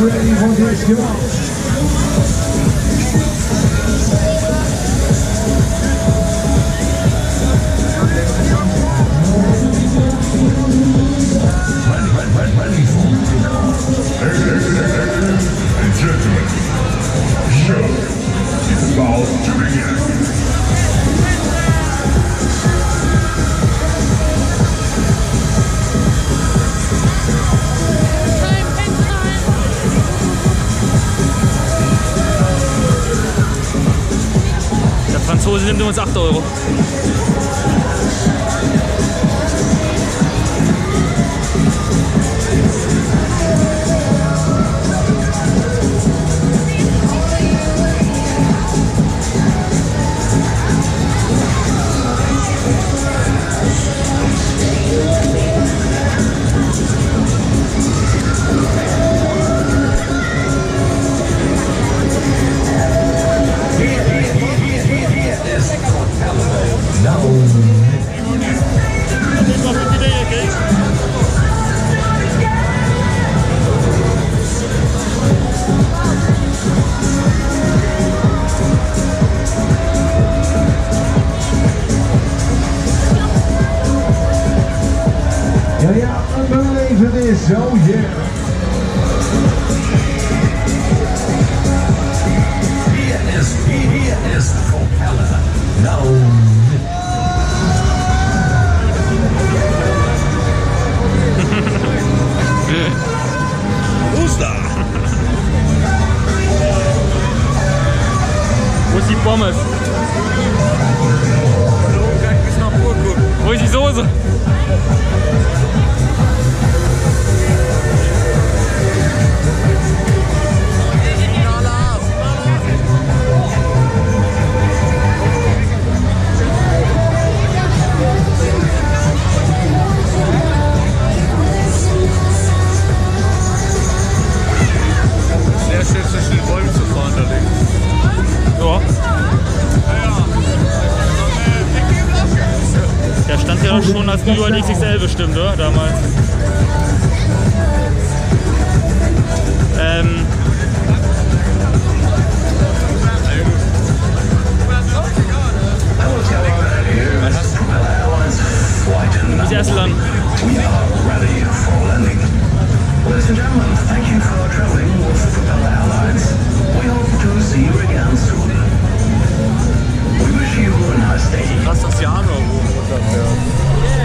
ready for this job. Ready for takeoff. Ladies and gentlemen, the show is about to begin. Der Franzose nimmt uns 8 Euro. Ja, we beleven dit, oh yeah. Here is the propeller. Now. Who's that? Wo ist die Pommes? Wo ist die Soße? Der stand ja schon als überall XXL bestimmt, oder? Damals. Das erste Land. Ladies and gentlemen, thank you for traveling with Propeller Airlines. We hope to see you again soon. We wish you a nice day. Krass, dass Jano runterfährt.